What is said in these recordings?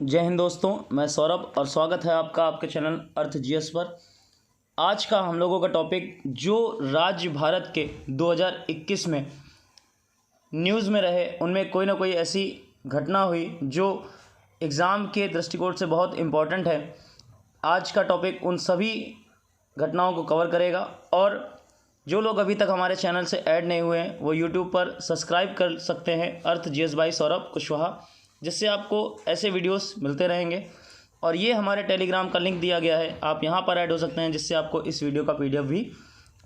जय हिंद दोस्तों, मैं सौरभ और स्वागत है आपका आपके चैनल अर्थ जीएस पर। आज का हम लोगों का टॉपिक जो राज्य भारत के 2021 में न्यूज़ में रहे, उनमें कोई ना कोई ऐसी घटना हुई जो एग्ज़ाम के दृष्टिकोण से बहुत इम्पोर्टेंट है। आज का टॉपिक उन सभी घटनाओं को कवर करेगा और जो लोग अभी तक हमारे चैनल से ऐड नहीं हुए हैं वो यूट्यूब पर सब्सक्राइब कर सकते हैं अर्थ जीएस बाई सौरभ कुशवाहा, जिससे आपको ऐसे वीडियोस मिलते रहेंगे। और ये हमारे टेलीग्राम का लिंक दिया गया है, आप यहाँ पर ऐड हो सकते हैं, जिससे आपको इस वीडियो का पीडीएफ भी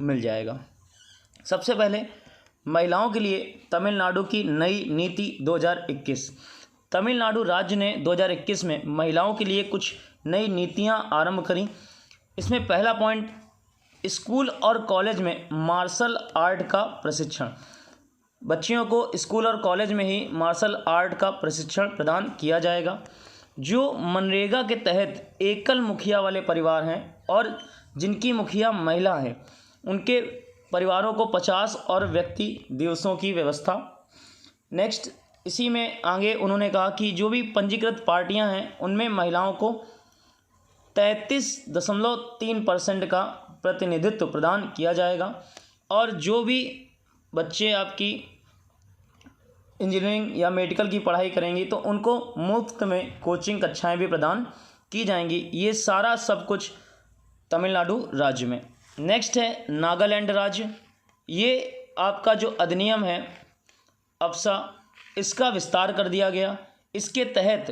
मिल जाएगा। सबसे पहले महिलाओं के लिए तमिलनाडु की नई नीति 2021। तमिलनाडु राज्य ने 2021 में महिलाओं के लिए कुछ नई नीतियाँ आरंभ करी। इसमें पहला पॉइंट, स्कूल और कॉलेज में मार्शल आर्ट का प्रशिक्षण। बच्चियों को स्कूल और कॉलेज में ही मार्शल आर्ट का प्रशिक्षण प्रदान किया जाएगा। जो मनरेगा के तहत एकल मुखिया वाले परिवार हैं और जिनकी मुखिया महिला है, उनके परिवारों को 50 और व्यक्ति दिवसों की व्यवस्था। नेक्स्ट, इसी में आगे उन्होंने कहा कि जो भी पंजीकृत पार्टियां हैं उनमें महिलाओं को 33.3% का प्रतिनिधित्व प्रदान किया जाएगा। और जो भी बच्चे आपकी इंजीनियरिंग या मेडिकल की पढ़ाई करेंगी तो उनको मुफ्त में कोचिंग कक्षाएं भी प्रदान की जाएंगी। ये सारा सब कुछ तमिलनाडु राज्य में। नेक्स्ट है नागालैंड राज्य। ये आपका जो अधिनियम है अप्सा, इसका विस्तार कर दिया गया। इसके तहत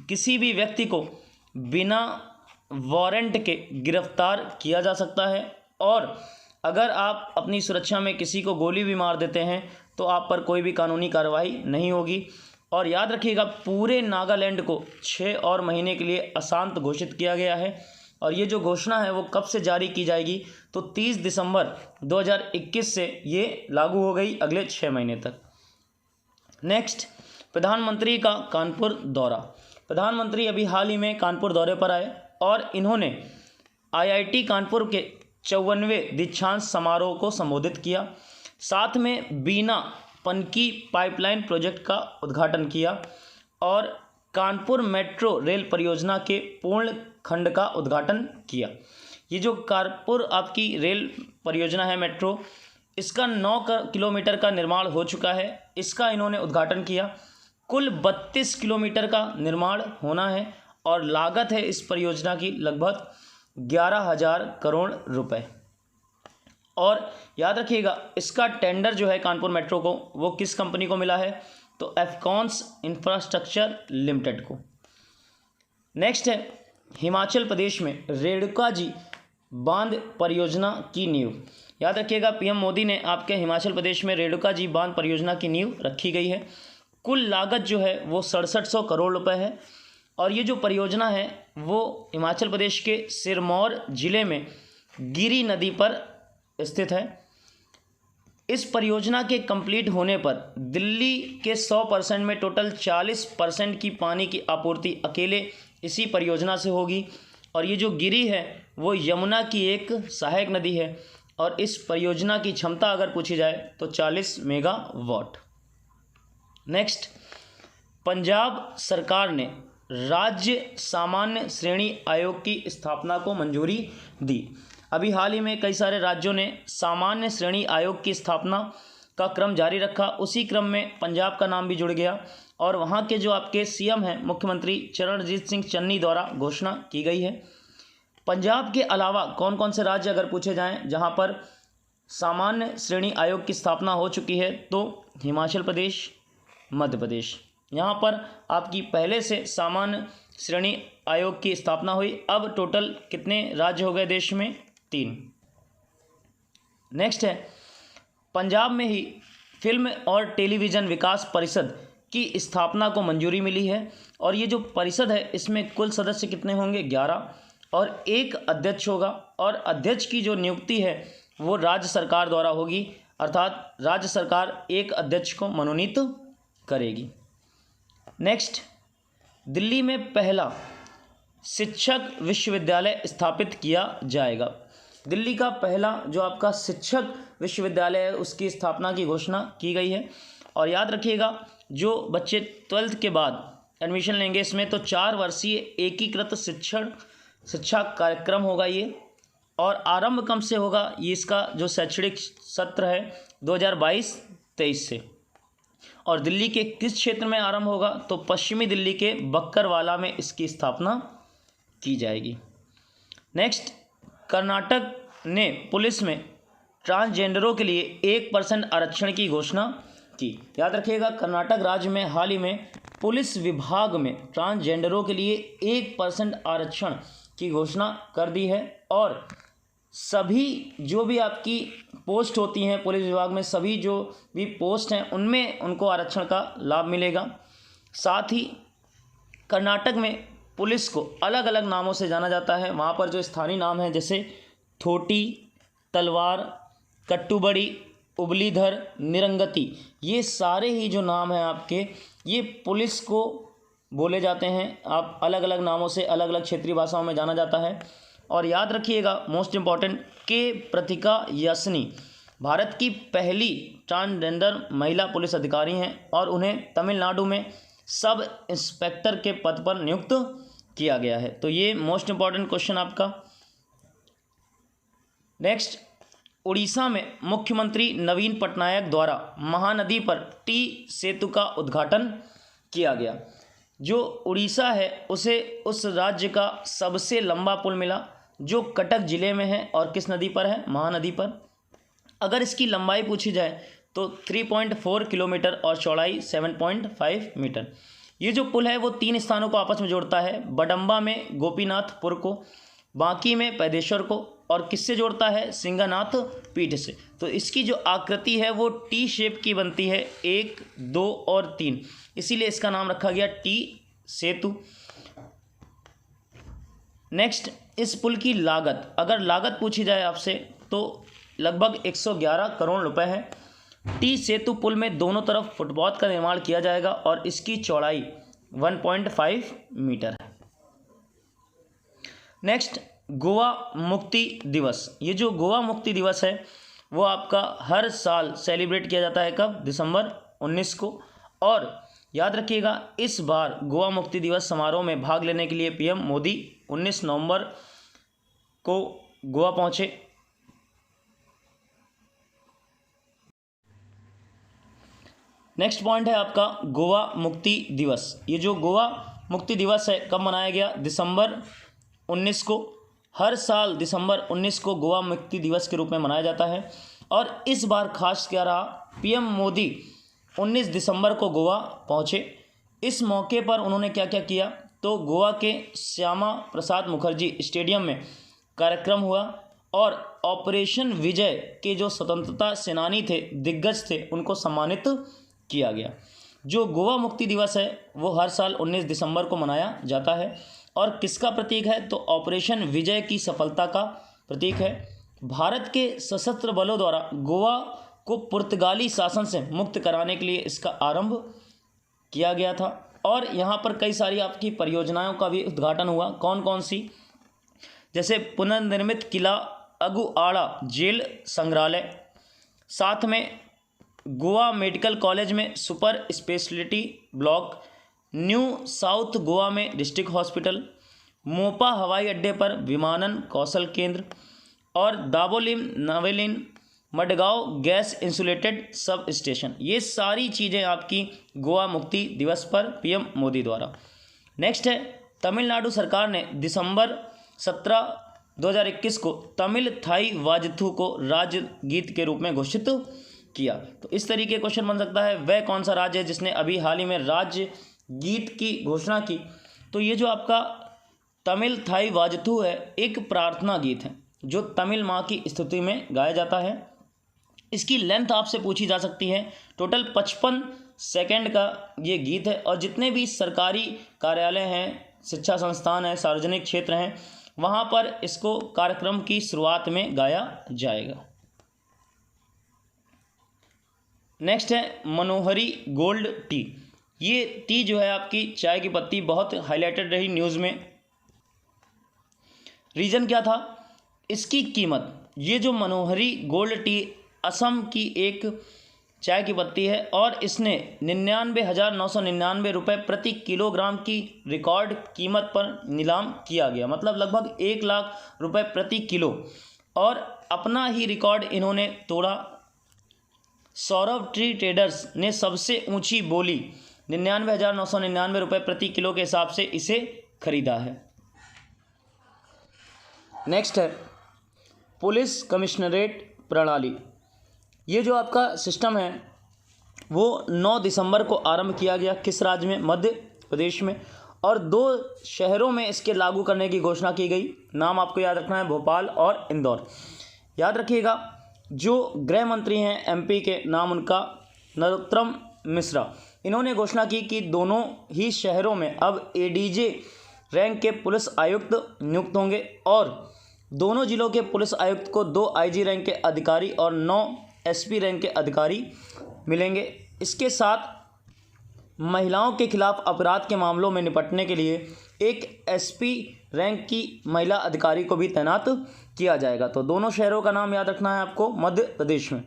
किसी भी व्यक्ति को बिना वारंट के गिरफ्तार किया जा सकता है और अगर आप अपनी सुरक्षा में किसी को गोली भी मार देते हैं तो आप पर कोई भी कानूनी कार्रवाई नहीं होगी। और याद रखिएगा, पूरे नागालैंड को 6 और महीने के लिए अशांत घोषित किया गया है। और ये जो घोषणा है वो कब से जारी की जाएगी, तो 30 दिसंबर 2021 से ये लागू हो गई, अगले 6 महीने तक। नेक्स्ट, प्रधानमंत्री का कानपुर दौरा। प्रधानमंत्री अभी हाल ही में कानपुर दौरे पर आए और इन्होंने आईआईटी कानपुर के 54वें दीक्षांत समारोह को संबोधित किया। साथ में बीना पनकी पाइपलाइन प्रोजेक्ट का उद्घाटन किया और कानपुर मेट्रो रेल परियोजना के पूर्ण खंड का उद्घाटन किया। ये जो कानपुर आपकी रेल परियोजना है मेट्रो, इसका 9 किलोमीटर का निर्माण हो चुका है, इसका इन्होंने उद्घाटन किया। कुल 32 किलोमीटर का निर्माण होना है और लागत है इस परियोजना की लगभग 11,000 करोड़ रुपए। और याद रखिएगा, इसका टेंडर जो है कानपुर मेट्रो को, वो किस कंपनी को मिला है, तो एफकॉन्स इंफ्रास्ट्रक्चर लिमिटेड को। नेक्स्ट है हिमाचल प्रदेश में रेणुका जी बांध परियोजना की नींव। याद रखिएगा, पीएम मोदी ने आपके हिमाचल प्रदेश में रेणुका जी बांध परियोजना की नींव रखी गई है। कुल लागत जो है वो 6700 करोड़ रुपए है और ये जो परियोजना है वो हिमाचल प्रदेश के सिरमौर जिले में गिरी नदी पर स्थित है। इस परियोजना के कंप्लीट होने पर दिल्ली के 100% में टोटल 40% की पानी की आपूर्ति अकेले इसी परियोजना से होगी। और ये जो गिरी है वो यमुना की एक सहायक नदी है और इस परियोजना की क्षमता अगर पूछी जाए तो 40 मेगावाट। नेक्स्ट, पंजाब सरकार ने राज्य सामान्य श्रेणी आयोग की स्थापना को मंजूरी दी। अभी हाल ही में कई सारे राज्यों ने सामान्य श्रेणी आयोग की स्थापना का क्रम जारी रखा। उसी क्रम में पंजाब का नाम भी जुड़ गया और वहाँ के जो आपके सीएम हैं मुख्यमंत्री चरणजीत सिंह चन्नी द्वारा घोषणा की गई है। पंजाब के अलावा कौन कौन से राज्य अगर पूछे जाएं जहाँ पर सामान्य श्रेणी आयोग की स्थापना हो चुकी है, तो हिमाचल प्रदेश, मध्य प्रदेश। यहाँ पर आपकी पहले से सामान्य श्रेणी आयोग की स्थापना हुई। अब टोटल कितने राज्य हो गए देश में? 3। नेक्स्ट है, पंजाब में ही फिल्म और टेलीविज़न विकास परिषद की स्थापना को मंजूरी मिली है। और ये जो परिषद है इसमें कुल सदस्य कितने होंगे? 11 और एक अध्यक्ष होगा। और अध्यक्ष की जो नियुक्ति है वो राज्य सरकार द्वारा होगी, अर्थात राज्य सरकार एक अध्यक्ष को मनोनीत करेगी। नेक्स्ट, दिल्ली में पहला शिक्षक विश्वविद्यालय स्थापित किया जाएगा। दिल्ली का पहला जो आपका शिक्षक विश्वविद्यालय है उसकी स्थापना की घोषणा की गई है। और याद रखिएगा, जो बच्चे 12th के बाद एडमिशन लेंगे इसमें तो 4 वर्षीय एकीकृत शिक्षा कार्यक्रम होगा ये। और आरंभ कब से होगा, ये इसका जो शैक्षणिक सत्र है 2022-23 से। और दिल्ली के किस क्षेत्र में आरंभ होगा, तो पश्चिमी दिल्ली के बक्करवाला में इसकी स्थापना की जाएगी। नेक्स्ट, कर्नाटक ने पुलिस में ट्रांसजेंडरों के लिए 1% आरक्षण की घोषणा की। याद रखिएगा, कर्नाटक राज्य में हाल ही में पुलिस विभाग में ट्रांसजेंडरों के लिए 1% आरक्षण की घोषणा कर दी है। और सभी जो भी आपकी पोस्ट होती हैं पुलिस विभाग में, सभी जो भी पोस्ट हैं उनमें उनको आरक्षण का लाभ मिलेगा। साथ ही कर्नाटक में पुलिस को अलग अलग नामों से जाना जाता है। वहाँ पर जो स्थानीय नाम हैं जैसे थोटी, तलवार, कट्टुबड़ी, उबलीधर, निरंगती, ये सारे ही जो नाम हैं आपके, ये पुलिस को बोले जाते हैं। आप अलग अलग नामों से अलग अलग क्षेत्रीय भाषाओं में जाना जाता है। और याद रखिएगा, मोस्ट इम्पॉर्टेंट, के प्रतिका यास्नी भारत की पहली ट्रांसजेंडर महिला पुलिस अधिकारी हैं और उन्हें तमिलनाडु में सब इंस्पेक्टर के पद पर नियुक्त किया गया है। तो ये मोस्ट इम्पॉर्टेंट क्वेश्चन आपका। नेक्स्ट, उड़ीसा में मुख्यमंत्री नवीन पटनायक द्वारा महानदी पर टी सेतु का उद्घाटन किया गया। जो उड़ीसा है उसे उस राज्य का सबसे लंबा पुल मिला जो कटक जिले में है और किस नदी पर है, महानदी पर। अगर इसकी लंबाई पूछी जाए तो 3.4 किलोमीटर और चौड़ाई 7.5 मीटर। ये जो पुल है वो 3 स्थानों को आपस में जोड़ता है, बडम्बा में गोपीनाथपुर को, बांकी में पैदेश्वर को, और किससे जोड़ता है, सिंगानाथ पीठ से। तो इसकी जो आकृति है वो टी शेप की बनती है, 1, 2 और 3, इसीलिए इसका नाम रखा गया टी सेतु। नेक्स्ट, इस पुल की लागत, अगर लागत पूछी जाए आपसे तो लगभग 111 करोड़ रुपए है। टी सेतु पुल में दोनों तरफ फुटपाथ का निर्माण किया जाएगा और इसकी चौड़ाई 1.5 मीटर है। नेक्स्ट, गोवा मुक्ति दिवस। ये जो गोवा मुक्ति दिवस है वो आपका हर साल सेलिब्रेट किया जाता है, कब, दिसंबर 19 को। और याद रखिएगा, इस बार गोवा मुक्ति दिवस समारोह में भाग लेने के लिए पीएम मोदी 19 नवंबर को गोवा पहुंचे। नेक्स्ट पॉइंट है आपका गोवा मुक्ति दिवस। ये जो गोवा मुक्ति दिवस है कब मनाया गया, दिसंबर 19 को। हर साल दिसंबर 19 को गोवा मुक्ति दिवस के रूप में मनाया जाता है। और इस बार खास क्या रहा, पीएम मोदी 19 दिसंबर को गोवा पहुँचे। इस मौके पर उन्होंने क्या क्या किया, तो गोवा के श्यामा प्रसाद मुखर्जी स्टेडियम में कार्यक्रम हुआ और ऑपरेशन विजय के जो स्वतंत्रता सेनानी थे, दिग्गज थे, उनको सम्मानित किया गया। जो गोवा मुक्ति दिवस है वो हर साल 19 दिसंबर को मनाया जाता है और किसका प्रतीक है, तो ऑपरेशन विजय की सफलता का प्रतीक है। भारत के सशस्त्र बलों द्वारा गोवा को पुर्तगाली शासन से मुक्त कराने के लिए इसका आरंभ किया गया था। और यहाँ पर कई सारी आपकी परियोजनाओं का भी उद्घाटन हुआ। कौन कौन सी, जैसे पुनर्निर्मित किला अगुआड़ा जेल संग्रहालय, साथ में गोवा मेडिकल कॉलेज में super speciality block, new south Goa में डिस्ट्रिक्ट हॉस्पिटल, मोपा हवाई अड्डे पर विमानन कौशल केंद्र, और Dabolim Navelim Madgaon gas insulated sub station. ये सारी चीज़ें आपकी गोवा मुक्ति दिवस पर पीएम मोदी द्वारा। नेक्स्ट है, तमिलनाडु सरकार ने दिसंबर 17, 2021 को तमिल थाई वाजथू को राज्य गीत के रूप में घोषित किया। तो इस तरीके क्वेश्चन बन सकता है, वह कौन सा राज्य है जिसने अभी हाल ही में राज्य गीत की घोषणा की। तो ये जो आपका तमिल थाई वाजथू है एक प्रार्थना गीत है जो तमिल माँ की स्तुति में गाया जाता है। इसकी लेंथ आपसे पूछी जा सकती है। टोटल 55 सेकंड का ये गीत है और जितने भी सरकारी कार्यालय हैं, शिक्षा संस्थान हैं, सार्वजनिक क्षेत्र हैं, वहाँ पर इसको कार्यक्रम की शुरुआत में गाया जाएगा। नेक्स्ट है मनोहरी गोल्ड टी। ये टी जो है आपकी चाय की पत्ती बहुत हाईलाइटेड रही न्यूज़ में। रीज़न क्या था, इसकी कीमत, ये जो मनोहरी गोल्ड टी असम की एक चाय की पत्ती है और इसने 99,999 रुपये प्रति किलोग्राम की रिकॉर्ड कीमत पर नीलाम किया गया, मतलब लगभग 1 लाख रुपए प्रति किलो, और अपना ही रिकॉर्ड इन्होंने तोड़ा। सौरभ ट्री ट्रेडर्स ने सबसे ऊंची बोली 99,999 रुपये प्रति किलो के हिसाब से इसे खरीदा है। नेक्स्ट है पुलिस कमिश्नरेट प्रणाली। ये जो आपका सिस्टम है वो 9 दिसंबर को आरंभ किया गया। किस राज्य में? मध्य प्रदेश में। और 2 शहरों में इसके लागू करने की घोषणा की गई। नाम आपको याद रखना है, भोपाल और इंदौर। याद रखिएगा, जो गृह मंत्री हैं एमपी के, नाम उनका नरोत्तम मिश्रा, इन्होंने घोषणा की कि दोनों ही शहरों में अब एडीजे रैंक के पुलिस आयुक्त नियुक्त होंगे और दोनों जिलों के पुलिस आयुक्त को 2 आईजी रैंक के अधिकारी और 9 एसपी रैंक के अधिकारी मिलेंगे। इसके साथ महिलाओं के खिलाफ अपराध के मामलों में निपटने के लिए एक एसपी रैंक की महिला अधिकारी को भी तैनात किया जाएगा। तो दोनों शहरों का नाम याद रखना है आपको, मध्य प्रदेश में।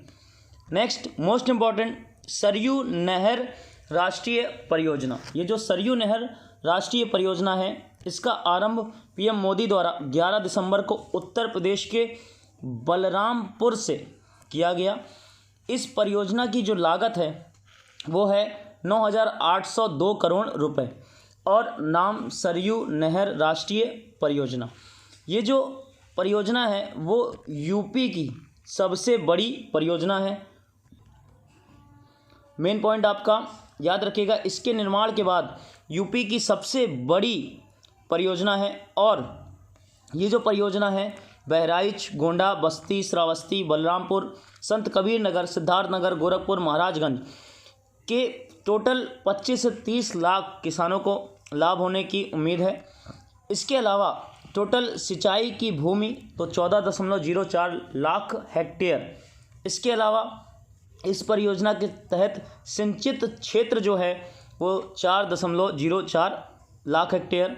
नेक्स्ट मोस्ट इम्पॉर्टेंट, सरयू नहर राष्ट्रीय परियोजना। ये जो सरयू नहर राष्ट्रीय परियोजना है, इसका आरंभ पीएम मोदी द्वारा 11 दिसंबर को उत्तर प्रदेश के बलरामपुर से किया गया। इस परियोजना की जो लागत है वो है 9,802 करोड़ रुपए और नाम सरयू नहर राष्ट्रीय परियोजना। ये जो परियोजना है वो यूपी की सबसे बड़ी परियोजना है। मेन पॉइंट आपका याद रखिएगा, इसके निर्माण के बाद यूपी की सबसे बड़ी परियोजना है। और ये जो परियोजना है बहराइच, गोंडा, बस्ती, श्रावस्ती, बलरामपुर, संत कबीर नगर, सिद्धार्थ नगर, गोरखपुर, महाराजगंज के टोटल 25 से 30 लाख किसानों को लाभ होने की उम्मीद है। इसके अलावा टोटल सिंचाई की भूमि तो 14.04 लाख हेक्टेयर। इसके अलावा इस परियोजना के तहत सिंचित क्षेत्र जो है वो 4.04 लाख हेक्टेयर।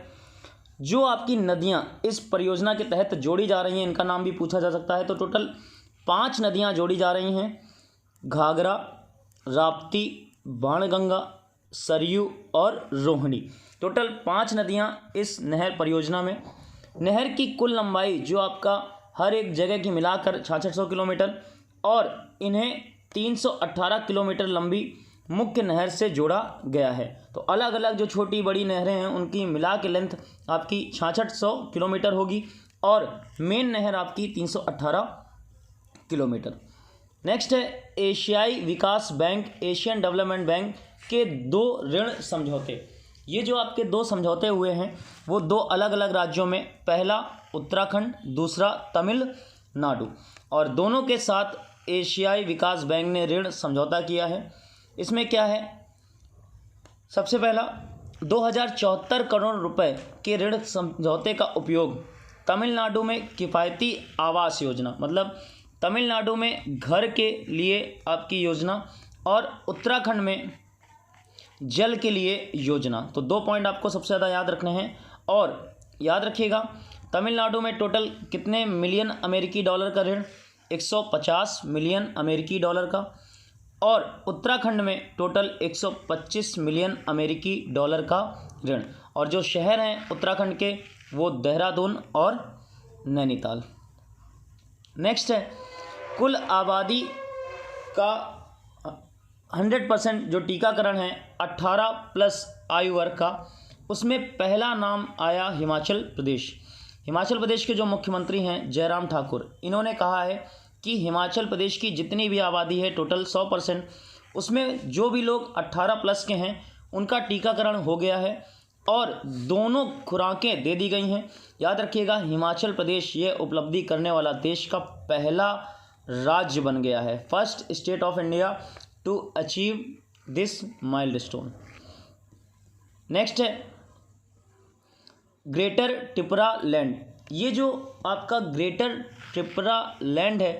जो आपकी नदियां इस परियोजना के तहत जोड़ी जा रही हैं, इनका नाम भी पूछा जा सकता है। तो टोटल 5 नदियां जोड़ी जा रही हैं, घाघरा, राप्ती, बाणगंगा, सरयू और रोहिणी। टोटल 5 नदियां इस नहर परियोजना में। नहर की कुल लंबाई जो आपका हर एक जगह की मिलाकर 6600 किलोमीटर और इन्हें 318 किलोमीटर लंबी मुख्य नहर से जोड़ा गया है। तो अलग अलग जो छोटी बड़ी नहरें हैं उनकी मिला के लेंथ आपकी 6600 किलोमीटर होगी और मेन नहर आपकी 318 किलोमीटर। नेक्स्ट है एशियाई विकास बैंक, एशियन डेवलपमेंट बैंक के 2 ऋण समझौते। ये जो आपके 2 समझौते हुए हैं वो 2 अलग अलग राज्यों में, पहला उत्तराखंड, दूसरा तमिलनाडु, और दोनों के साथ एशियाई विकास बैंक ने ऋण समझौता किया है। इसमें क्या है, सबसे पहला 2074 करोड़ रुपए के ऋण समझौते का उपयोग तमिलनाडु में किफ़ायती आवास योजना, मतलब तमिलनाडु में घर के लिए आपकी योजना, और उत्तराखंड में जल के लिए योजना। तो 2 पॉइंट आपको सबसे ज़्यादा याद रखने हैं। और याद रखिएगा तमिलनाडु में टोटल कितने मिलियन अमेरिकी डॉलर का ऋण, 150 मिलियन अमेरिकी डॉलर का, और उत्तराखंड में टोटल 125 मिलियन अमेरिकी डॉलर का ऋण। और जो शहर हैं उत्तराखंड के वो देहरादून और नैनीताल। नेक्स्ट है कुल आबादी का 100% जो टीकाकरण है 18+ आयु वर्ग का, उसमें पहला नाम आया हिमाचल प्रदेश। हिमाचल प्रदेश के जो मुख्यमंत्री हैं जयराम ठाकुर, इन्होंने कहा है कि हिमाचल प्रदेश की जितनी भी आबादी है टोटल 100%, उसमें जो भी लोग 18+ के हैं उनका टीकाकरण हो गया है और दोनों खुराकें दे दी गई हैं। याद रखिएगा हिमाचल प्रदेश ये उपलब्धि करने वाला देश का पहला राज्य बन गया है, first state of India to achieve this milestone. Next है ग्रेटर त्रिपुरा लैंड। ये जो आपका ग्रेटर त्रिपुरा लैंड है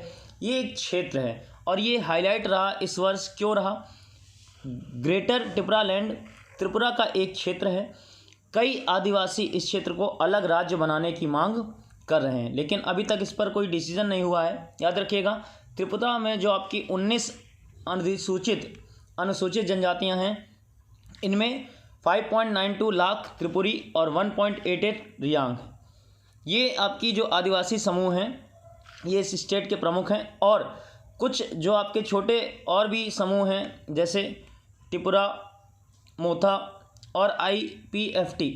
ये एक क्षेत्र है और ये हाईलाइट रहा इस वर्ष। क्यों रहा? ग्रेटर त्रिपुरा लैंड त्रिपुरा का एक क्षेत्र है। कई आदिवासी इस क्षेत्र को अलग राज्य बनाने की मांग कर रहे हैं, लेकिन अभी तक इस पर कोई डिसीजन नहीं हुआ है। याद रखिएगा त्रिपुरा में जो आपकी 19 अनुसूचित जनजातियां हैं, इनमें 5.92 लाख त्रिपुरी और 1.88 रियांग। ये आपकी जो आदिवासी समूह हैं ये इस स्टेट के प्रमुख हैं। और कुछ जो आपके छोटे और भी समूह हैं जैसे त्रिपुरा, मोथा और IPFT,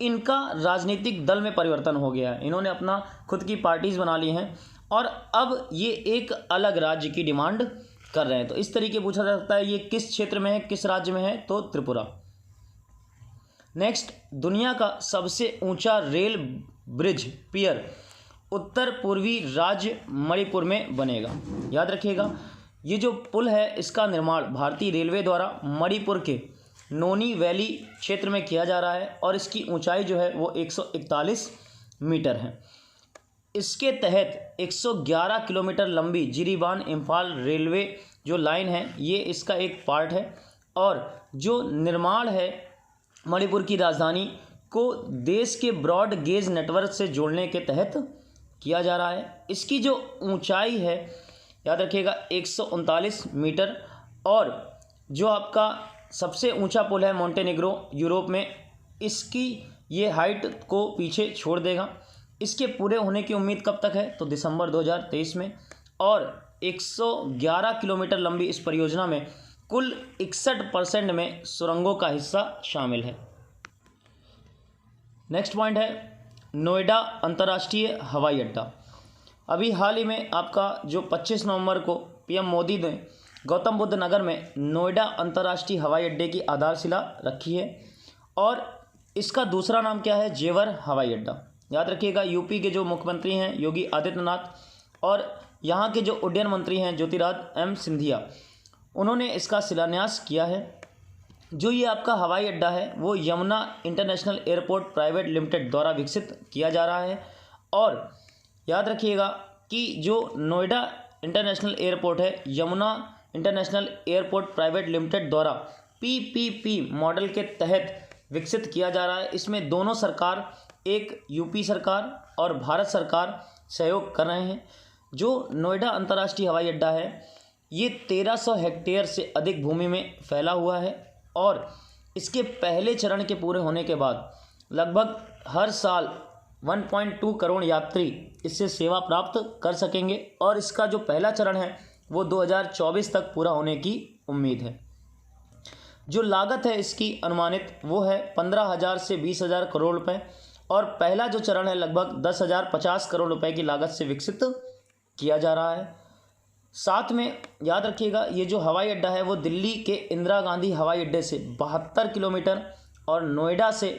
इनका राजनीतिक दल में परिवर्तन हो गया है। इन्होंने अपना खुद की पार्टीज़ बना ली हैं और अब ये एक अलग राज्य की डिमांड कर रहे हैं। तो इस तरीके पूछा जा सकता है ये किस क्षेत्र में है, किस राज्य में है, तो त्रिपुरा। नेक्स्ट, दुनिया का सबसे ऊंचा रेल ब्रिज पियर उत्तर पूर्वी राज्य मणिपुर में बनेगा। याद रखिएगा, ये जो पुल है इसका निर्माण भारतीय रेलवे द्वारा मणिपुर के नोनी वैली क्षेत्र में किया जा रहा है और इसकी ऊंचाई जो है वो 141 मीटर है। इसके तहत 111 किलोमीटर लंबी जिरीबाम इम्फाल रेलवे जो लाइन है ये इसका एक पार्ट है। और जो निर्माण है मणिपुर की राजधानी को देश के ब्रॉड गेज नेटवर्क से जोड़ने के तहत किया जा रहा है। इसकी जो ऊंचाई है याद रखिएगा 139 मीटर। और जो आपका सबसे ऊंचा पुल है मोंटेनेग्रो यूरोप में, इसकी ये हाइट को पीछे छोड़ देगा। इसके पूरे होने की उम्मीद कब तक है, तो दिसंबर 2023 में। और 111 किलोमीटर लंबी इस परियोजना में कुल 61% में सुरंगों का हिस्सा शामिल है। नेक्स्ट पॉइंट है नोएडा अंतर्राष्ट्रीय हवाई अड्डा। अभी हाल ही में आपका जो 25 नवंबर को PM मोदी ने गौतम बुद्ध नगर में नोएडा अंतर्राष्ट्रीय हवाई अड्डे की आधारशिला रखी है। और इसका दूसरा नाम क्या है, जेवर हवाई अड्डा। याद रखिएगा, यूपी के जो मुख्यमंत्री हैं योगी आदित्यनाथ और यहाँ के जो उड्डयन मंत्री हैं ज्योतिरादित्य M सिंधिया, उन्होंने इसका शिलान्यास किया है। जो ये आपका हवाई अड्डा है वो Yamuna international airport private limited द्वारा विकसित किया जा रहा है। और याद रखिएगा कि जो नोएडा इंटरनेशनल एयरपोर्ट है Yamuna international airport private limited द्वारा PPP मॉडल के तहत विकसित किया जा रहा है। इसमें दोनों सरकार, एक यूपी सरकार और भारत सरकार सहयोग कर रहे हैं। जो नोएडा अंतर्राष्ट्रीय हवाई अड्डा है ये 1300 हेक्टेयर से अधिक भूमि में फैला हुआ है। और इसके पहले चरण के पूरे होने के बाद लगभग हर साल 1.2 करोड़ यात्री इससे सेवा प्राप्त कर सकेंगे। और इसका जो पहला चरण है वो 2024 तक पूरा होने की उम्मीद है। जो लागत है इसकी अनुमानित वो है 15,000 से 20,000 करोड़ रुपए। और पहला जो चरण है लगभग 10,050 करोड़ रुपए की लागत से विकसित किया जा रहा है। साथ में याद रखिएगा ये जो हवाई अड्डा है वो दिल्ली के इंदिरा गांधी हवाई अड्डे से 72 किलोमीटर और नोएडा से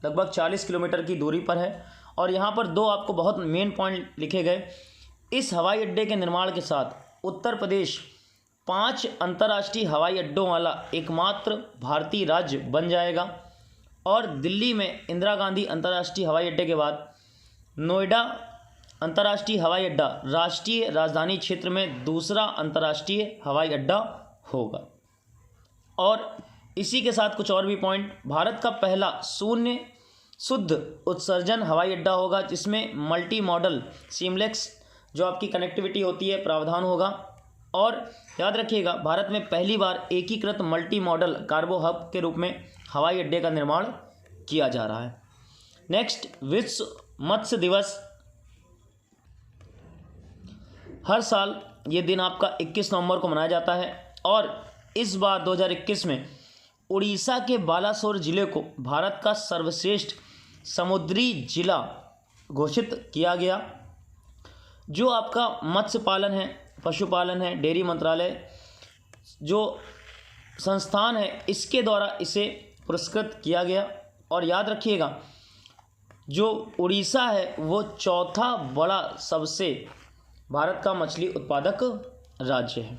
लगभग 40 किलोमीटर की दूरी पर है। और यहाँ पर दो आपको बहुत मेन पॉइंट लिखे गए। इस हवाई अड्डे के निर्माण के साथ उत्तर प्रदेश 5 अंतर्राष्ट्रीय हवाई अड्डों वाला एकमात्र भारतीय राज्य बन जाएगा। और दिल्ली में इंदिरा गांधी अंतर्राष्ट्रीय हवाई अड्डे के बाद नोएडा अंतर्राष्ट्रीय हवाई अड्डा राष्ट्रीय राजधानी क्षेत्र में दूसरा अंतर्राष्ट्रीय हवाई अड्डा होगा। और इसी के साथ कुछ और भी पॉइंट, भारत का पहला शून्य शुद्ध उत्सर्जन हवाई अड्डा होगा जिसमें मल्टी मॉडल सीमलेस जो आपकी कनेक्टिविटी होती है प्रावधान होगा। और याद रखिएगा भारत में पहली बार एकीकृत मल्टी मॉडल कार्गो हब के रूप में हवाई अड्डे का निर्माण किया जा रहा है। नेक्स्ट, विश्व मत्स्य दिवस। हर साल ये दिन आपका 21 नवंबर को मनाया जाता है। और इस बार 2021 में उड़ीसा के बालासोर जिले को भारत का सर्वश्रेष्ठ समुद्री जिला घोषित किया गया। जो आपका मत्स्य पालन है, पशुपालन है, डेयरी मंत्रालय जो संस्थान है इसके द्वारा इसे पुरस्कृत किया गया। और याद रखिएगा जो उड़ीसा है वो चौथा बड़ा सबसे भारत का मछली उत्पादक राज्य है।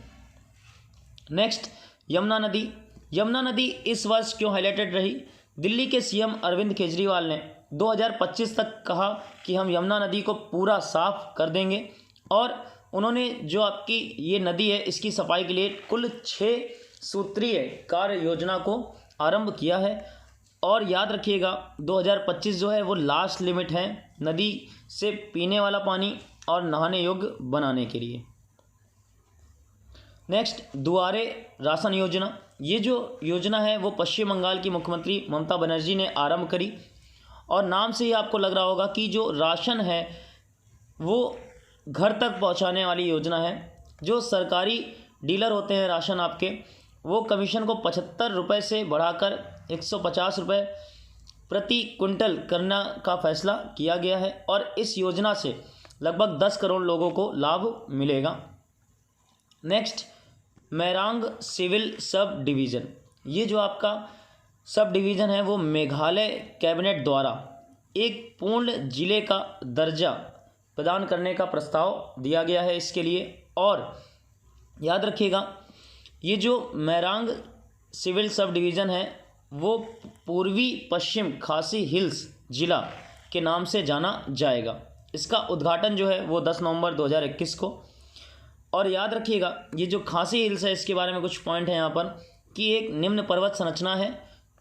नेक्स्ट, यमुना नदी। यमुना नदी इस वर्ष क्यों हाईलाइटेड रही? दिल्ली के CM अरविंद केजरीवाल ने 2025 तक कहा कि हम यमुना नदी को पूरा साफ कर देंगे। और उन्होंने जो आपकी ये नदी है इसकी सफाई के लिए कुल 6 सूत्रीय कार्य योजना को आरंभ किया है। और याद रखिएगा 2025 जो है वो लास्ट लिमिट है नदी से पीने वाला पानी और नहाने योग्य बनाने के लिए। नेक्स्ट, दुआरे राशन योजना। ये जो योजना है वो पश्चिम बंगाल की मुख्यमंत्री ममता बनर्जी ने आरंभ करी, और नाम से ही आपको लग रहा होगा कि जो राशन है वो घर तक पहुंचाने वाली योजना है। जो सरकारी डीलर होते हैं राशन आपके, वो कमीशन को 75 रुपये से बढ़ाकर 150 रुपये प्रति क्विंटल करने का फैसला किया गया है, और इस योजना से लगभग 10 करोड़ लोगों को लाभ मिलेगा। Next, Mairang civil sub division. ये जो आपका सब डिवीज़न है वो मेघालय कैबिनेट द्वारा एक पूर्ण जिले का दर्जा प्रदान करने का प्रस्ताव दिया गया है इसके लिए। और याद रखिएगा, ये जो मैरांग सिविल सब डिवीज़न है वो पूर्वी पश्चिम खासी हिल्स जिला के नाम से जाना जाएगा। इसका उद्घाटन जो है वो 10 नवंबर 2021 को। और याद रखिएगा, ये जो खासी हिल्स है इसके बारे में कुछ पॉइंट हैं यहाँ पर, कि एक निम्न पर्वत संरचना है,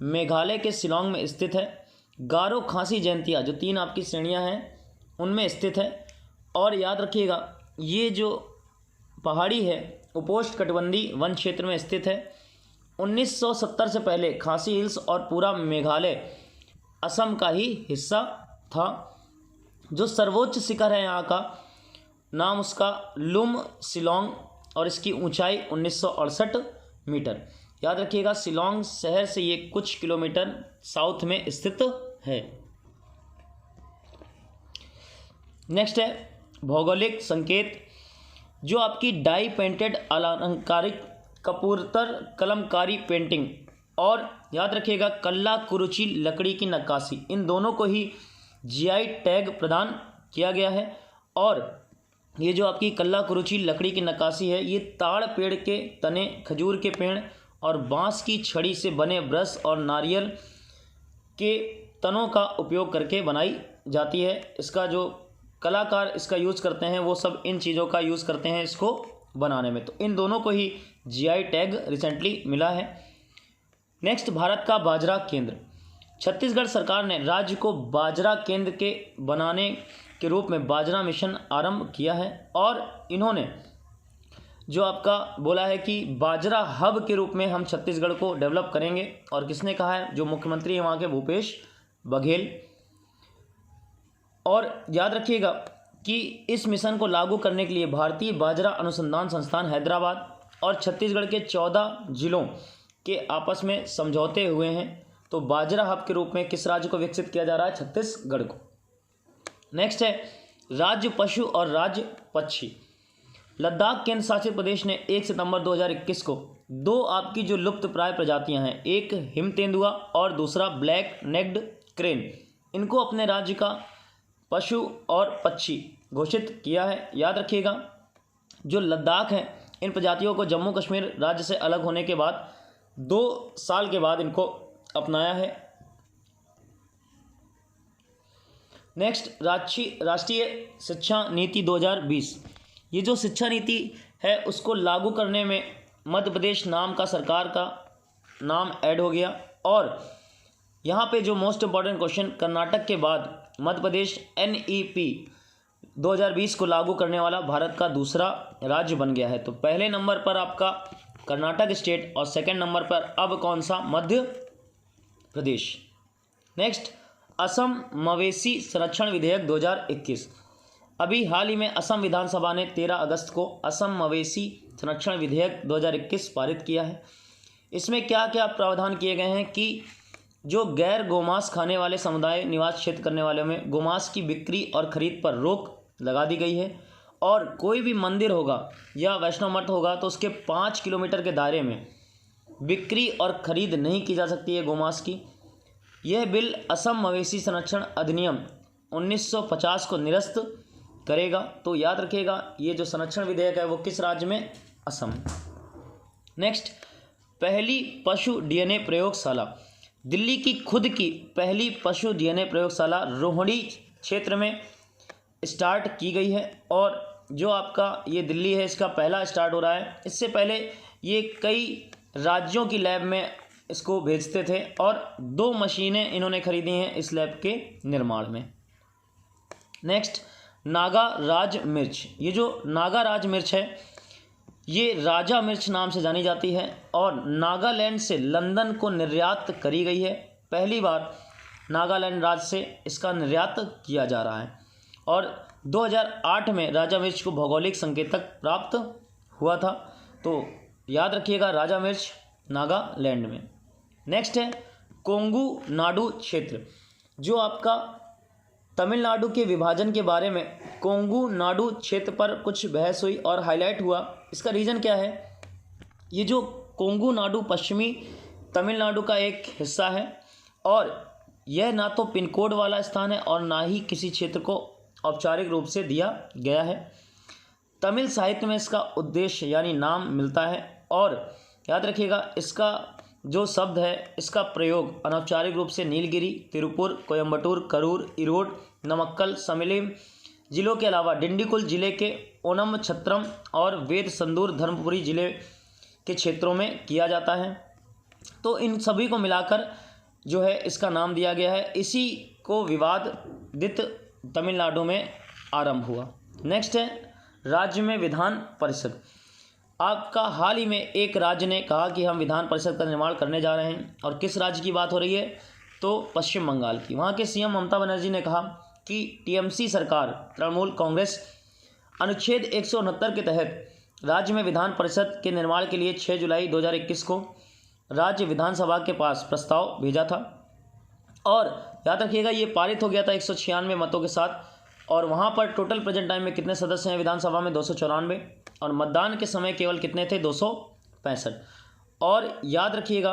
मेघालय के शिलांग में स्थित है, गारो खासी जयंतिया जो 3 आपकी श्रेणियाँ हैं उनमें स्थित है। और याद रखिएगा, ये जो पहाड़ी है उपोष्णकटिबंधीय वन क्षेत्र में स्थित है। 1970 से पहले खासी हिल्स और पूरा मेघालय असम का ही हिस्सा था। जो सर्वोच्च शिखर है यहाँ का नाम उसका लुम शिलोंग, और इसकी ऊंचाई 1968 मीटर। याद रखिएगा, शिलोंग शहर से ये कुछ किलोमीटर साउथ में स्थित है। नेक्स्ट है भौगोलिक संकेत। जो आपकी डाई पेंटेड अलंकारिक कपूरतर कलमकारी पेंटिंग, और याद रखिएगा कल्ला कुरुची लकड़ी की नक्काशी, इन दोनों को ही जीआई टैग प्रदान किया गया है। और ये जो आपकी कल्ला कुरुची लकड़ी की नक्काशी है ये ताड़ पेड़ के तने, खजूर के पेड़ और बांस की छड़ी से बने ब्रश और नारियल के तनों का उपयोग करके बनाई जाती है। इसका जो कलाकार इसका यूज़ करते हैं वो सब इन चीज़ों का यूज़ करते हैं इसको बनाने में। तो इन दोनों को ही जीआई टैग रिसेंटली मिला है। नेक्स्ट, भारत का बाजरा केंद्र। छत्तीसगढ़ सरकार ने राज्य को बाजरा केंद्र के बनाने के रूप में बाजरा मिशन आरंभ किया है, और इन्होंने जो आपका बोला है कि बाजरा हब के रूप में हम छत्तीसगढ़ को डेवलप करेंगे। और किसने कहा है? जो मुख्यमंत्री हैं वहाँ के भूपेश बघेल। और याद रखिएगा कि इस मिशन को लागू करने के लिए भारतीय बाजरा अनुसंधान संस्थान हैदराबाद और छत्तीसगढ़ के 14 जिलों के आपस में समझौते हुए हैं। तो बाजरा हब के रूप में किस राज्य को विकसित किया जा रहा है? छत्तीसगढ़ को। नेक्स्ट है राज्य पशु और राज्य पक्षी। लद्दाख केंद्र शासित प्रदेश ने 1 सितंबर 2021 को 2 आपकी जो लुप्त प्राय प्रजातियां हैं, एक हिम तेंदुआ और दूसरा ब्लैक नेक्ड क्रेन, इनको अपने राज्य का पशु और पक्षी घोषित किया है। याद रखिएगा, जो लद्दाख है इन प्रजातियों को जम्मू कश्मीर राज्य से अलग होने के बाद 2 साल के बाद इनको अपनाया है। नेक्स्ट, राष्ट्रीय शिक्षा नीति 2020। ये जो शिक्षा नीति है उसको लागू करने में मध्य प्रदेश नाम का सरकार का नाम ऐड हो गया। और यहाँ पे जो मोस्ट इम्पॉर्टेंट क्वेश्चन, कर्नाटक के बाद मध्य प्रदेश NEP 2020 को लागू करने वाला भारत का दूसरा राज्य बन गया है। तो पहले नंबर पर आपका कर्नाटक स्टेट और सेकंड नंबर पर अब कौन सा? मध्य प्रदेश। नेक्स्ट, असम मवेशी संरक्षण विधेयक 2021। अभी हाल ही में असम विधानसभा ने 13 अगस्त को असम मवेशी संरक्षण विधेयक 2021 पारित किया है। इसमें क्या क्या प्रावधान किए गए हैं कि जो गैर गोमांस खाने वाले समुदाय निवास क्षेत्र करने वाले में गोमांस की बिक्री और खरीद पर रोक लगा दी गई है। और कोई भी मंदिर होगा या वैष्णव मठ होगा तो उसके 5 किलोमीटर के दायरे में बिक्री और खरीद नहीं की जा सकती है गोमांस की। यह बिल असम मवेशी संरक्षण अधिनियम 1950 को निरस्त करेगा। तो याद रखिएगा, ये जो संरक्षण विधेयक है वो किस राज्य में? असम। नेक्स्ट, पहली पशु DNA प्रयोगशाला। दिल्ली की खुद की पहली पशु DNA प्रयोगशाला रोहिणी क्षेत्र में स्टार्ट की गई है। और जो आपका ये दिल्ली है इसका पहला स्टार्ट हो रहा है। इससे पहले ये कई राज्यों की लैब में इसको भेजते थे और 2 मशीनें इन्होंने खरीदी हैं इस लैब के निर्माण में। नेक्स्ट, नागा राज मिर्च। ये जो नागा राज मिर्च है ये राजा मिर्च नाम से जानी जाती है और नागालैंड से लंदन को निर्यात करी गई है। पहली बार नागालैंड राज्य से इसका निर्यात किया जा रहा है और 2008 में राजा मिर्च को भौगोलिक संकेतक प्राप्त हुआ था। तो याद रखिएगा राजा मिर्च नागालैंड में। नेक्स्ट है कोंगू नाडु क्षेत्र, जो आपका तमिलनाडु के विभाजन के बारे में कोंगू नाडु क्षेत्र पर कुछ बहस हुई और हाईलाइट हुआ। इसका रीज़न क्या है? ये जो कोंगू नाडु पश्चिमी तमिलनाडु का एक हिस्सा है और यह ना तो पिन कोड वाला स्थान है और ना ही किसी क्षेत्र को औपचारिक रूप से दिया गया है। तमिल साहित्य में इसका उद्देश्य यानी नाम मिलता है और याद रखिएगा इसका जो शब्द है इसका प्रयोग अनौपचारिक रूप से नीलगिरी, तिरुपुर, कोयम्बटूर, करूर, इरोड, नमक्कल, समिलिम जिलों के अलावा डिंडीगुल जिले के ओनम छत्रम और वेद संदूर धर्मपुरी जिले के क्षेत्रों में किया जाता है। तो इन सभी को मिलाकर जो है इसका नाम दिया गया है। इसी को विवादित तमिलनाडु में आरंभ हुआ। नेक्स्ट है राज्य में विधान परिषद। आपका हाल ही में एक राज्य ने कहा कि हम विधान परिषद का निर्माण करने जा रहे हैं और किस राज्य की बात हो रही है? तो पश्चिम बंगाल की। वहाँ के सीएम ममता बनर्जी ने कहा कि टीएमसी सरकार तृणमूल कांग्रेस अनुच्छेद 169 के तहत राज्य में विधान परिषद के निर्माण के लिए 6 जुलाई 2021 को राज्य विधानसभा के पास प्रस्ताव भेजा था और याद रखिएगा ये पारित हो गया था 196 मतों के साथ। और वहाँ पर टोटल प्रेजेंट टाइम में कितने सदस्य हैं विधानसभा में? 294 और मतदान के समय केवल कितने थे? 265। और याद रखिएगा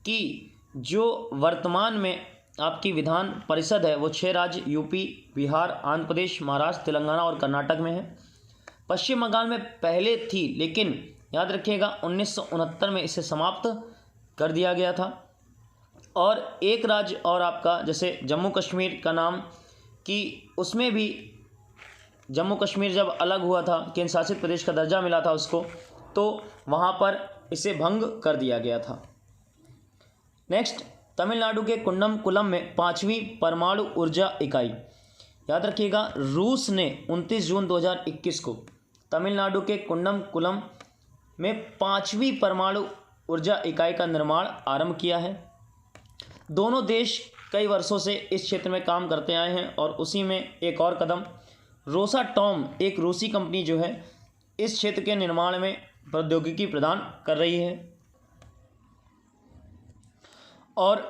कि जो वर्तमान में आपकी विधान परिषद है वो 6 राज्य यूपी, बिहार, आंध्र प्रदेश, महाराष्ट्र, तेलंगाना और कर्नाटक में है। पश्चिम बंगाल में पहले थी लेकिन याद रखिएगा 1969 में इसे समाप्त कर दिया गया था। और एक राज्य और आपका जैसे जम्मू कश्मीर का नाम कि उसमें भी जम्मू कश्मीर जब अलग हुआ था, केंद्र शासित प्रदेश का दर्जा मिला था उसको, तो वहाँ पर इसे भंग कर दिया गया था। नेक्स्ट तमिलनाडु के कुंडमकुलम में 5वीं परमाणु ऊर्जा इकाई। याद रखिएगा रूस ने 29 जून 2021 को तमिलनाडु के कुंडमकुलम में 5वीं परमाणु ऊर्जा इकाई का निर्माण आरंभ किया है। दोनों देश कई वर्षों से इस क्षेत्र में काम करते आए हैं और उसी में एक और कदम रोसाटॉम एक रूसी कंपनी जो है इस क्षेत्र के निर्माण में प्रौद्योगिकी प्रदान कर रही है और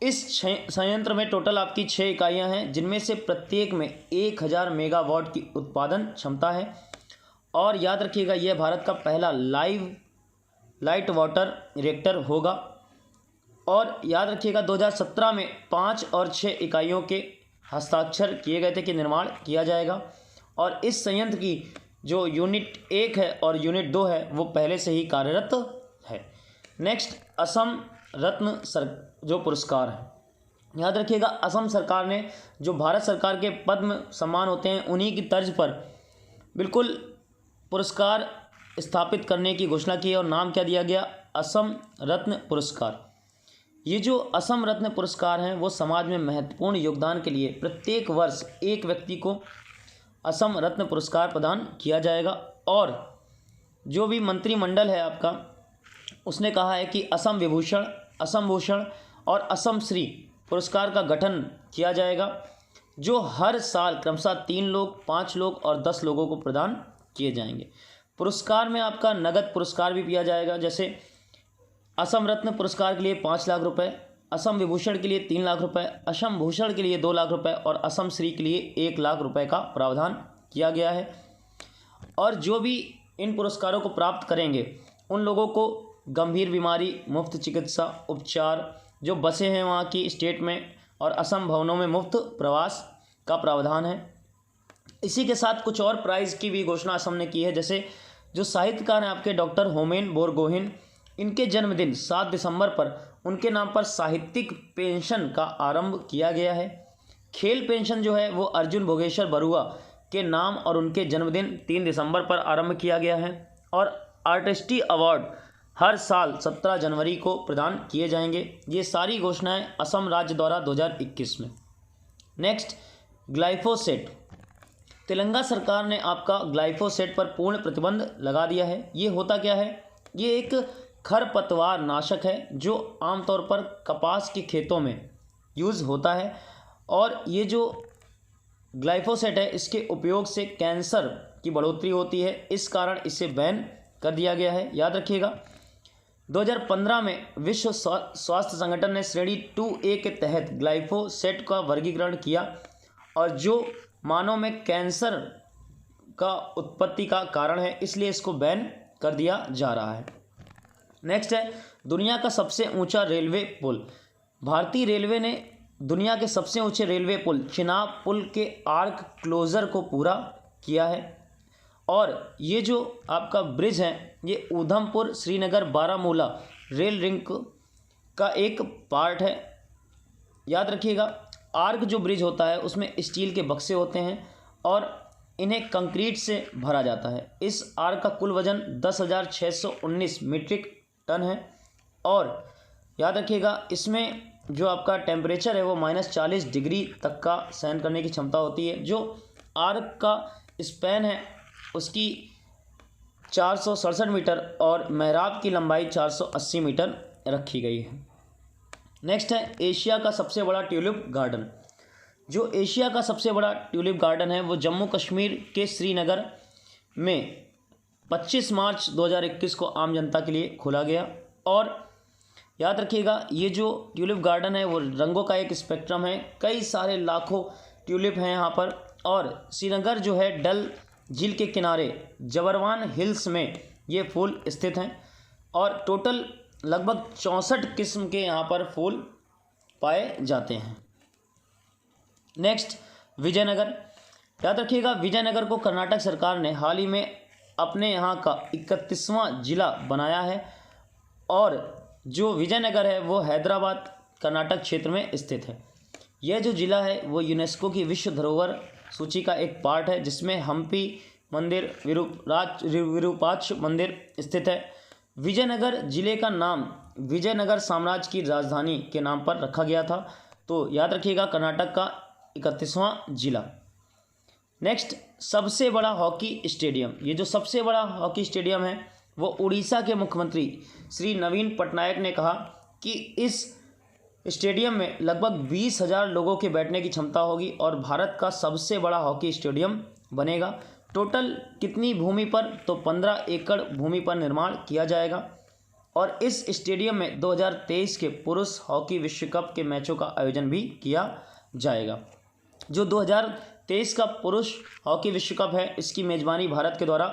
इस संयंत्र में टोटल आपकी 6 इकाइयां हैं जिनमें से प्रत्येक में 1000 मेगावाट की उत्पादन क्षमता है। और याद रखिएगा यह भारत का पहला लाइट वाटर रिएक्टर होगा। और याद रखिएगा 2017 में 5 और 6 इकाइयों के हस्ताक्षर किए गए थे कि निर्माण किया जाएगा और इस संयंत्र की जो यूनिट 1 है और यूनिट 2 है वो पहले से ही कार्यरत है। नेक्स्ट असम रत्न जो पुरस्कार है। याद रखिएगा असम सरकार ने जो भारत सरकार के पद्म सम्मान होते हैं उन्हीं की तर्ज पर बिल्कुल पुरस्कार स्थापित करने की घोषणा की और नाम क्या दिया गया? असम रत्न पुरस्कार। ये जो असम रत्न पुरस्कार हैं वो समाज में महत्वपूर्ण योगदान के लिए प्रत्येक वर्ष एक व्यक्ति को असम रत्न पुरस्कार प्रदान किया जाएगा। और जो भी मंत्रिमंडल है आपका उसने कहा है कि असम विभूषण, असम भूषण और असम श्री पुरस्कार का गठन किया जाएगा जो हर साल क्रमशः 3 लोग, 5 लोग और 10 लोगों को प्रदान किए जाएंगे। पुरस्कार में आपका नगद पुरस्कार भी दिया जाएगा, जैसे असम रत्न पुरस्कार के लिए 5 लाख रुपए, असम विभूषण के लिए 3 लाख रुपए, असम भूषण के लिए 2 लाख रुपए और असम श्री के लिए 1 लाख रुपए का प्रावधान किया गया है। और जो भी इन पुरस्कारों को प्राप्त करेंगे उन लोगों को गंभीर बीमारी, मुफ्त चिकित्सा उपचार, जो बसें हैं वहाँ की स्टेट में और असम भवनों में मुफ्त प्रवास का प्रावधान है। इसी के साथ कुछ और प्राइज़ की भी घोषणा असम ने की है, जैसे जो साहित्यकार हैं आपके डॉक्टर होमेन बोरगोहेन, इनके जन्मदिन 7 दिसंबर पर उनके नाम पर साहित्यिक पेंशन का आरंभ किया गया है। खेल पेंशन जो है वो अर्जुन भोगेश्वर बरुआ के नाम और उनके जन्मदिन 3 दिसंबर पर आरंभ किया गया है। और आर्टिस्टी अवार्ड हर साल 17 जनवरी को प्रदान किए जाएंगे। ये सारी घोषणाएं असम राज्य द्वारा 2021 में। Next glyphosate. तेलंगाना सरकार ने आपका ग्लाइफोसेट पर पूर्ण प्रतिबंध लगा दिया है। ये होता क्या है? ये एक खरपतवार नाशक है जो आमतौर पर कपास के खेतों में यूज़ होता है, और ये जो ग्लाइफोसेट है इसके उपयोग से कैंसर की बढ़ोतरी होती है, इस कारण इसे बैन कर दिया गया है। याद रखिएगा 2015 में विश्व स्वास्थ्य संगठन ने श्रेणी 2A के तहत ग्लाइफोसेट का वर्गीकरण किया, और जो मानव में कैंसर का उत्पत्ति का कारण है, इसलिए इसको बैन कर दिया जा रहा है। नेक्स्ट है दुनिया का सबसे ऊंचा रेलवे पुल। भारतीय रेलवे ने दुनिया के सबसे ऊंचे रेलवे पुल चिनाब पुल के आर्क क्लोजर को पूरा किया है, और ये जो आपका ब्रिज है ये उधमपुर श्रीनगर बारामूला रेल लिंक का एक पार्ट है। याद रखिएगा आर्क जो ब्रिज होता है उसमें स्टील के बक्से होते हैं और इन्हें कंक्रीट से भरा जाता है। इस आर्क का कुल वजन 10,619 मीट्रिक टन है, और याद रखिएगा इसमें जो आपका टेम्परेचर है वो -40 डिग्री तक का सहन करने की क्षमता होती है। जो आर्क का स्पैन है उसकी 467 मीटर और मेहराब की लंबाई 480 मीटर रखी गई है। नेक्स्ट है एशिया का सबसे बड़ा ट्यूलिप गार्डन। जो एशिया का सबसे बड़ा ट्यूलिप गार्डन है वो जम्मू कश्मीर के श्रीनगर में 25 मार्च 2021 को आम जनता के लिए खोला गया। और याद रखिएगा ये जो ट्यूलिप गार्डन है वो रंगों का एक स्पेक्ट्रम है, कई सारे लाखों ट्यूलिप हैं यहाँ पर। और श्रीनगर जो है डल झील के किनारे जबरवान हिल्स में ये फूल स्थित हैं, और टोटल लगभग 64 किस्म के यहाँ पर फूल पाए जाते हैं। नेक्स्ट विजयनगर। याद रखिएगा विजयनगर को कर्नाटक सरकार ने हाल ही में अपने यहाँ का 31वां जिला बनाया है, और जो विजयनगर है वो हैदराबाद कर्नाटक क्षेत्र में स्थित है। यह जो ज़िला है वो यूनेस्को की विश्व धरोहर सूची का एक पार्ट है, जिसमें हम्पी मंदिर, विरूपाक्ष मंदिर स्थित है। विजयनगर जिले का नाम विजयनगर साम्राज्य की राजधानी के नाम पर रखा गया था। तो याद रखिएगा कर्नाटक का 31वां जिला। नेक्स्ट सबसे बड़ा हॉकी स्टेडियम। ये जो सबसे बड़ा हॉकी स्टेडियम है वो उड़ीसा के मुख्यमंत्री श्री नवीन पटनायक ने कहा कि इस स्टेडियम में लगभग 20,000 लोगों के बैठने की क्षमता होगी, और भारत का सबसे बड़ा हॉकी स्टेडियम बनेगा। टोटल कितनी भूमि पर? तो 15 एकड़ भूमि पर निर्माण किया जाएगा, और इस स्टेडियम में 2023 के पुरुष हॉकी विश्व कप के मैचों का आयोजन भी किया जाएगा। जो 2023 का पुरुष हॉकी विश्व कप है इसकी मेज़बानी भारत के द्वारा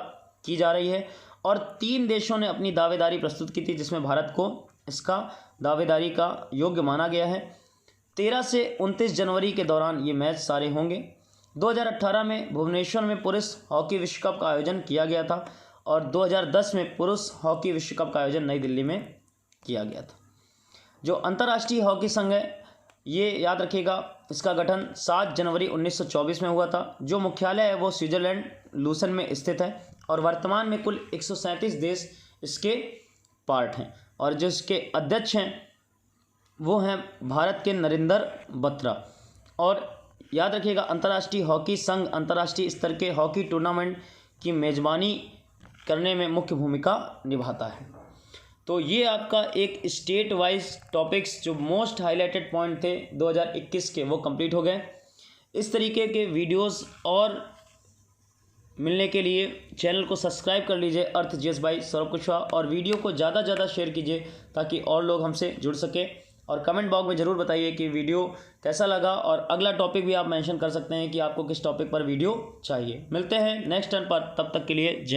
की जा रही है, और 3 देशों ने अपनी दावेदारी प्रस्तुत की थी, जिसमें भारत को इसका दावेदारी का योग्य माना गया है। 13 से 29 जनवरी के दौरान ये मैच सारे होंगे। 2018 में भुवनेश्वर में पुरुष हॉकी विश्व कप का आयोजन किया गया था, और 2010 में पुरुष हॉकी विश्व कप का आयोजन नई दिल्ली में किया गया था। जो अंतर्राष्ट्रीय हॉकी संघ है ये याद रखिएगा इसका गठन 7 जनवरी 1924 में हुआ था। जो मुख्यालय है वो स्विट्जरलैंड लूसन में स्थित है, और वर्तमान में कुल 137 देश इसके पार्ट हैं, और जो इसके अध्यक्ष हैं वो हैं भारत के नरेंद्र बत्रा। और याद रखिएगा अंतर्राष्ट्रीय हॉकी संघ अंतर्राष्ट्रीय स्तर के हॉकी टूर्नामेंट की मेज़बानी करने में मुख्य भूमिका निभाता है। तो ये आपका एक स्टेट वाइज टॉपिक्स जो मोस्ट हाईलाइटेड पॉइंट थे 2021 के वो कंप्लीट हो गए। इस तरीके के वीडियोस और मिलने के लिए चैनल को सब्सक्राइब कर लीजिए अर्थ जीएस बाई सौरभ कुशवाहा, और वीडियो को ज़्यादा से ज़्यादा शेयर कीजिए ताकि और लोग हमसे जुड़ सके। और कमेंट बॉक्स में ज़रूर बताइए कि वीडियो कैसा लगा, और अगला टॉपिक भी आप मेंशन कर सकते हैं कि आपको किस टॉपिक पर वीडियो चाहिए। मिलते हैं नेक्स्ट टर्न पर, तब तक के लिए जय।